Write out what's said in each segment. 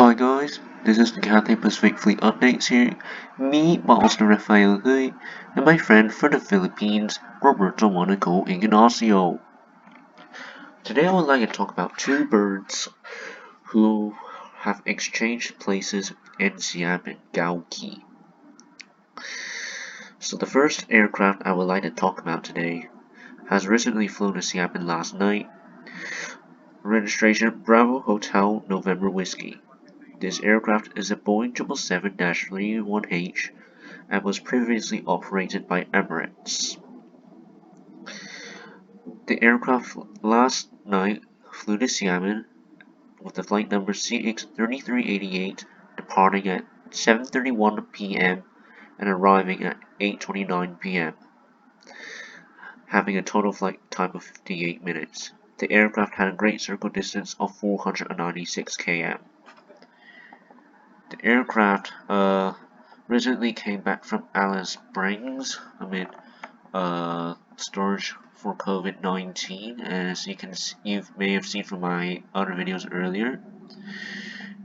Hi guys, this is the CATHAY Pacific Fleet Updates here. Me, Master Rafael Hui, and my friend from the Philippines, Roberto Monaco Ignacio. Today I would like to talk about two birds who have exchanged places in Xiamen, Gaoqi. So the first aircraft I would like to talk about today has recently flown to Xiamen last night. Registration Bravo Hotel November Whiskey. This aircraft is a Boeing 777-31H and was previously operated by Emirates. The aircraft last night flew to Xiamen with the flight number CX3388, departing at 7:31 p.m. and arriving at 8:29 p.m., having a total flight time of 58 minutes. The aircraft had a great circle distance of 496 km. The aircraft recently came back from Alice Springs amid storage for COVID-19, as you may have seen from my other videos earlier.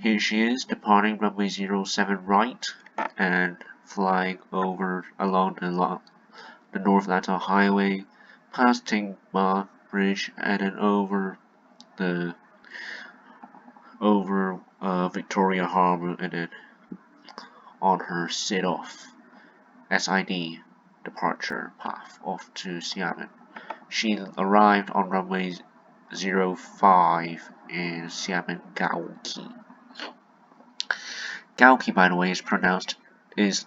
Here she is, departing runway 07 right and flying along the North Atlanta Highway, past Tingma Bridge, and then over Victoria Harbour, and then on her SID departure path off to Xiamen. She arrived on runway 05 in Xiamen, Gaoqi. Gaoqi, by the way, is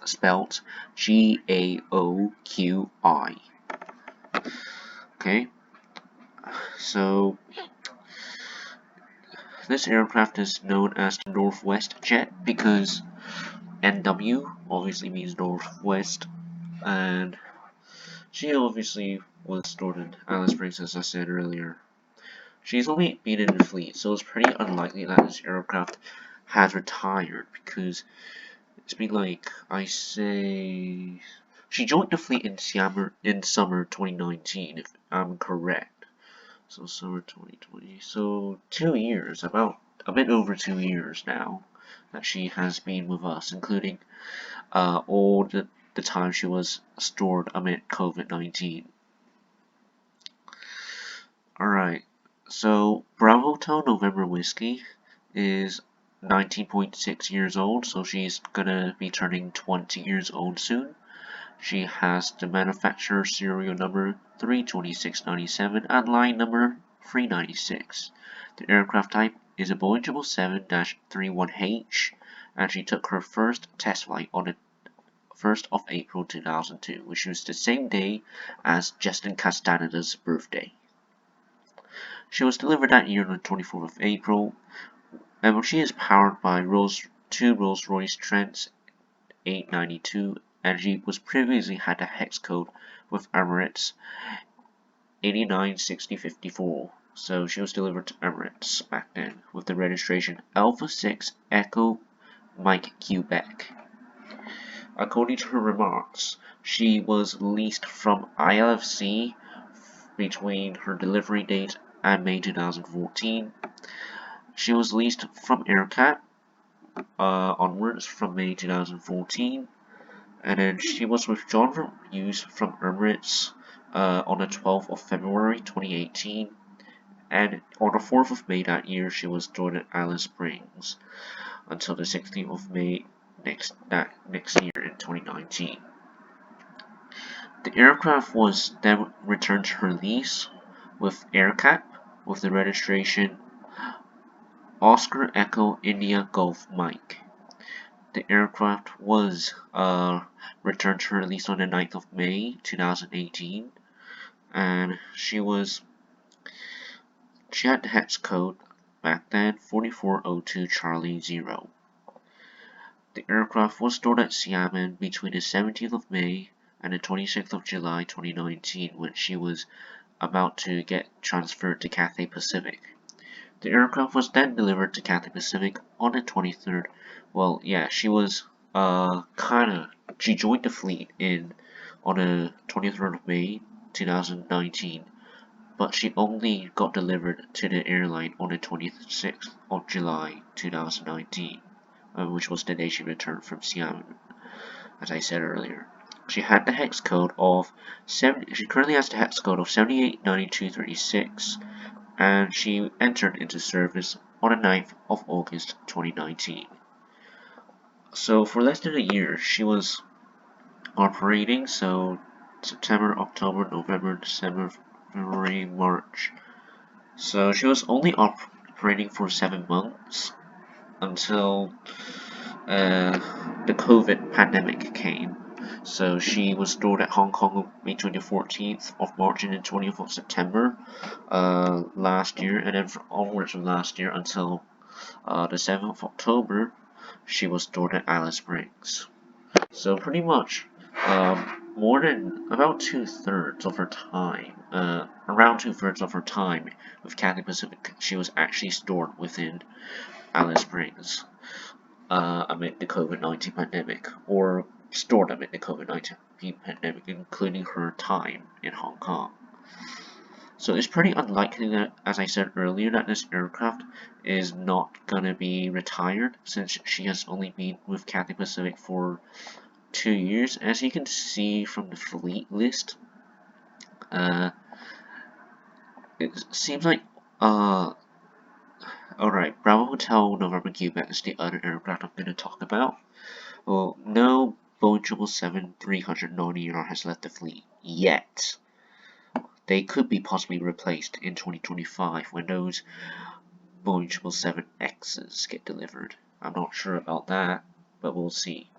spelled Gaoqi. Okay, so this aircraft is known as the Northwest Jet because NW obviously means Northwest, and she obviously was stored in Alice Springs, as I said earlier. She's only been in the fleet, so it's pretty unlikely that this aircraft has retired, because it's been like, she joined the fleet in summer 2019, if I'm correct. So summer 2020, so 2 years, a bit over 2 years now that she has been with us, including all the time she was stored amid COVID-19. Alright, so Bravo Hotel November Whiskey is 19.6 years old, so she's gonna be turning 20 years old soon. She has the manufacturer serial number 32697 and line number 396. The aircraft type is a Boeing 777-31H, and she took her first test flight on the 1st of April 2002, which was the same day as Justin Castaneda's birthday. She was delivered that year on the 24th of April, and she is powered by two Rolls-Royce Trents 892, and she was previously had a hex code with Emirates 896054. So she was delivered to Emirates back then with the registration Alpha 6 Echo Mike Quebec. According to her remarks, she was leased from ILFC between her delivery date and May 2014. She was leased from AirCat onwards from May 2014, and then she was withdrawn from use from Emirates on the 12th of February 2018, and on the 4th of May that year she was stored at Alice Springs until the 16th of May next year in 2019. The aircraft was then returned to her lease with AirCat with the registration Oscar Echo India Golf Mike. The aircraft was returned to her lease on the 9th of May 2018, and she had the hex code back then 4402 Charlie 0. The aircraft was stored at Xiamen between the 17th of May and the 26th of July 2019, when she was about to get transferred to Cathay Pacific. The aircraft was then delivered to Cathay Pacific on the 23rd. Well, yeah, she was she joined the fleet on the 23rd of May 2019, but she only got delivered to the airline on the 26th of July 2019, which was the day she returned from Xiamen, as I said earlier. She had the hex code of she currently has the hex code of 789236, and she entered into service on the 9th of August 2019. So for less than a year, she was operating, so September, October, November, December, February, March. So she was only operating for 7 months until the COVID pandemic came. So she was stored at Hong Kong between the 14th of March and the 20th of September last year, and then onwards from last year until the 7th of October, she was stored at Alice Springs. So pretty much more than about 2/3 of her time, around 2/3 of her time with Cathay Pacific, she was actually stored within Alice Springs amid the COVID-19 pandemic, or stored amid the COVID-19 pandemic, including her time in Hong Kong. So it's pretty unlikely that, as I said earlier, that this aircraft is not gonna be retired, since she has only been with Cathay Pacific for 2 years. As you can see from the fleet list, it seems like alright, Bravo Hotel November Quebec is the other aircraft I'm going to talk about. Well, no Boeing 777-300 has left the fleet yet. They could be possibly replaced in 2025 when those Boeing 777Xs get delivered. I'm not sure about that, but we'll see.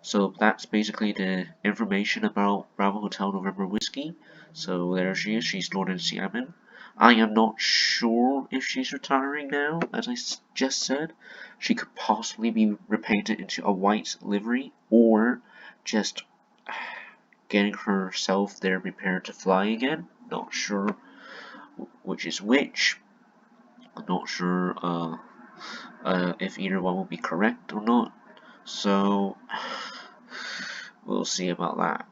So that's basically the information about Bravo Hotel November Whiskey. So there she is, she's stored in Xiamen. I am not sure if she's retiring now, as I just said. She could possibly be repainted into a white livery, or just getting herself there prepared to fly again. Not sure which is which. I'm not sure if either one will be correct or not. So we'll see about that.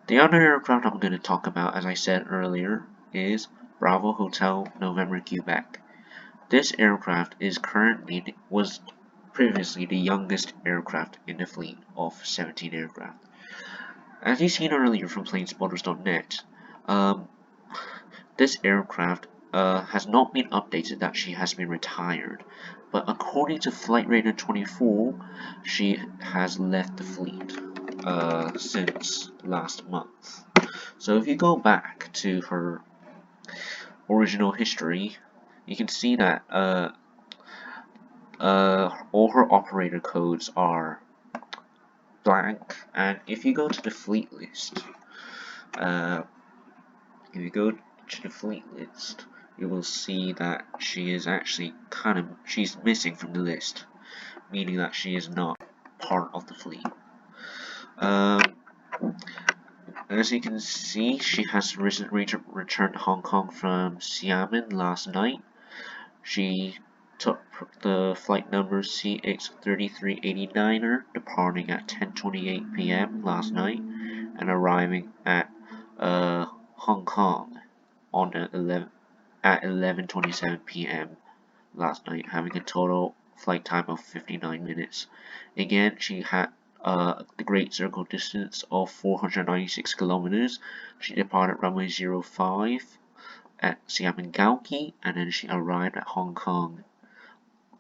The other aircraft I'm going to talk about, as I said earlier, is Bravo Hotel November Quebec. This aircraft was previously the youngest aircraft in the fleet of 17 aircraft. As you've seen earlier from planespotters.net, this aircraft has not been updated that she has been retired, but according to Flight Radar 24, she has left the fleet since last month. So if you go back to her original history, you can see that all her operator codes are blank, and if you go to the fleet list, you will see that she is actually she's missing from the list, meaning that she is not part of the fleet. As you can see, she has recently returned to Hong Kong from Xiamen last night. She took the flight number CX3389er, departing at 10:28 p.m. last night and arriving at Hong Kong on at 11:27 p.m. last night, having a total flight time of 59 minutes. Again, she had the Great Circle distance of 496 kilometers. She departed runway 05 at Xiamen Gaoqi, and then she arrived at Hong Kong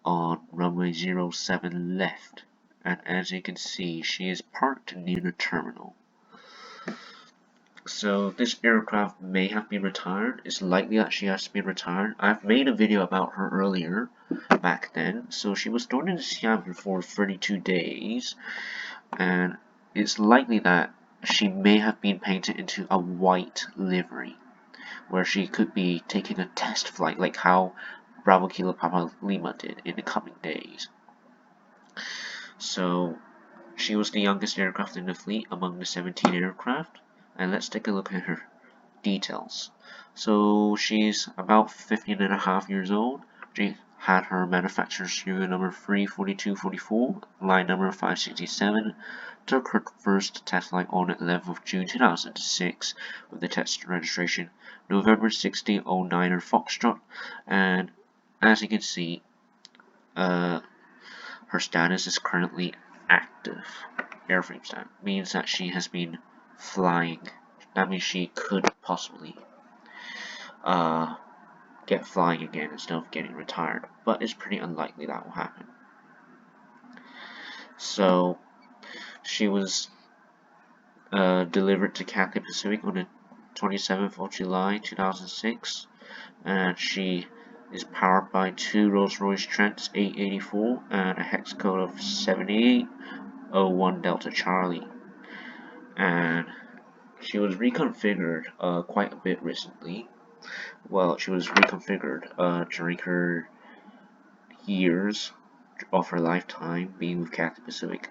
on runway 07 left. And as you can see, she is parked near the terminal. So this aircraft may have been retired. It's likely that she has been retired. I've made a video about her earlier, back then. So she was stored in Xiamen for 32 days, and it's likely that she may have been painted into a white livery, where she could be taking a test flight, like how Bravo Kilo Papa Lima did in the coming days. So she was the youngest aircraft in the fleet among the 17 aircraft. And let's take a look at her details. So she's about 15.5 years old. She had her manufacturer's serial number 34244, line number 567, took her first test flight on 11th of June 2006 with the test registration November 1609er Foxtrot, and as you can see, her status is currently active. Airframe stat means that she has been flying. That means she could possibly get flying again instead of getting retired, but it's pretty unlikely that will happen. So she was delivered to Cathay Pacific on the 27th of July 2006, and she is powered by two Rolls-Royce Trents 884 and a hex code of 7801 Delta Charlie. And she was reconfigured quite a bit recently. Well, she was reconfigured during her years of her lifetime being with Cathay Pacific,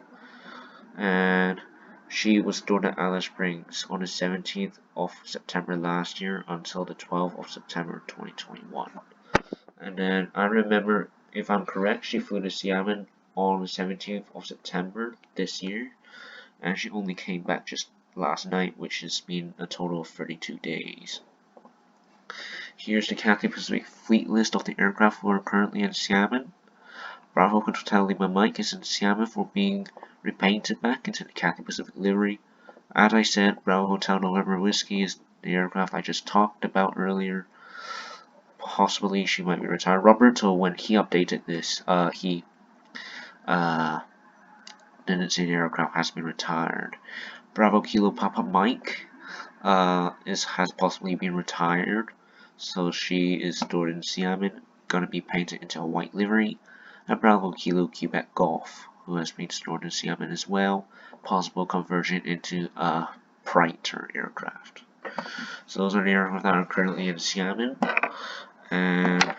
and she was stored at Alice Springs on the 17th of September last year until the 12th of September 2021. And then I remember, if I'm correct, she flew to Xiamen on the 17th of September this year, and she only came back just last night, which has been a total of 32 days. Here's the Cathay Pacific fleet list of the aircraft who are currently in Xiamen. Bravo Control Lima Mike is in Xiamen for being repainted back into the Cathay Pacific livery. As I said, Bravo Hotel November Whiskey is the aircraft I just talked about earlier. Possibly she might be retired. Roberto, when he updated this, he didn't say the aircraft has been retired. Bravo Kilo Papa Mike has possibly been retired, so she is stored in Xiamen, gonna be painted into a white livery. And Bravo Kilo Quebec Golf, who has been stored in Xiamen as well, possible conversion into a Praetor aircraft. So those are the aircraft that are currently in Xiamen. And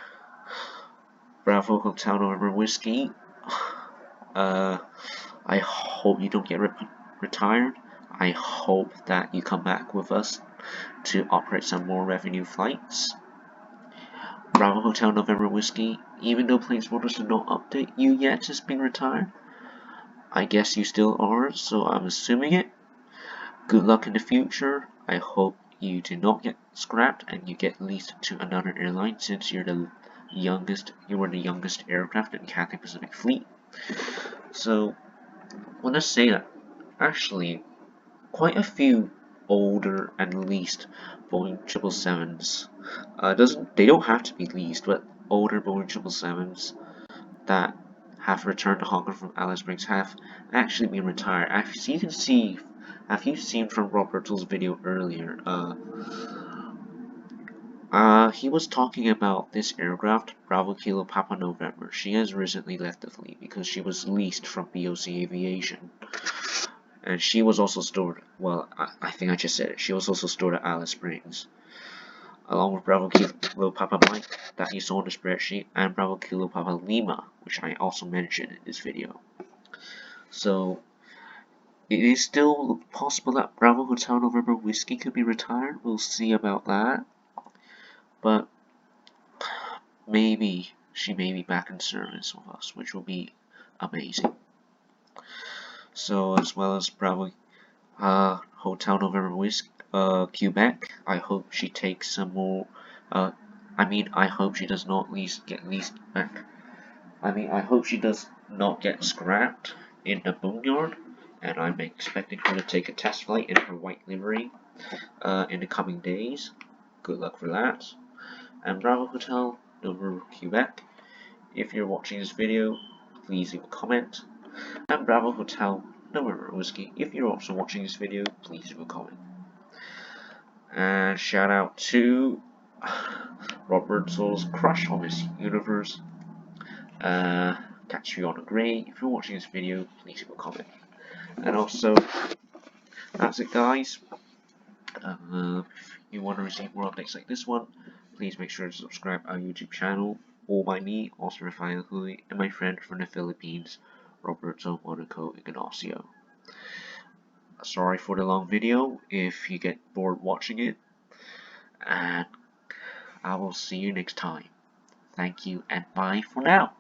Bravo Hotel November Whiskey, I hope you don't get retired. I hope that you come back with us to operate some more revenue flights. Bravo Hotel November Whiskey, even though Planes Motors did not update you yet as being retired, I guess you still are, so I'm assuming it. Good luck in the future. I hope you do not get scrapped and you get leased to another airline, since you were the youngest aircraft in the Cathay Pacific fleet. So I want to say that actually quite a few older and leased Boeing 777s, they don't have to be leased, but older Boeing 777s that have returned to Hong Kong from Alice Springs have actually been retired. As you can see, have you seen from Roberto's video earlier, he was talking about this aircraft, Bravo Kilo Papa November. She has recently left the fleet because she was leased from BOC Aviation. And she was also stored, well, I think I just said it, she was also stored at Alice Springs, along with Bravo Kilo Papa Mike that you saw in the spreadsheet, and Bravo Kilo Papa Lima, which I also mentioned in this video. So it is still possible that Bravo Hotel November Whiskey could be retired. We'll see about that. But maybe she may be back in service with us, which will be amazing. So as well as Bravo Hotel November Whiskey Quebec, I hope she takes some more. I hope she does not get leased back. I hope she does not get scrapped in the boneyard, and I'm expecting her to take a test flight in her white livery in the coming days. Good luck for that. And Bravo Hotel November Quebec, if you're watching this video, please leave a comment. And Bravo Hotel November Whiskey, if you're also watching this video, please leave a comment. And shout out to Roberto's crush on this universe, Catriona Gray. If you're watching this video, please leave a comment. And also, that's it guys. If you want to receive more updates like this one, please make sure to subscribe our YouTube channel, all by me, also Rafael Hui, and my friend from the Philippines, Roberto Monaco Ignacio. Sorry for the long video if you get bored watching it, and I will see you next time. Thank you and bye for now.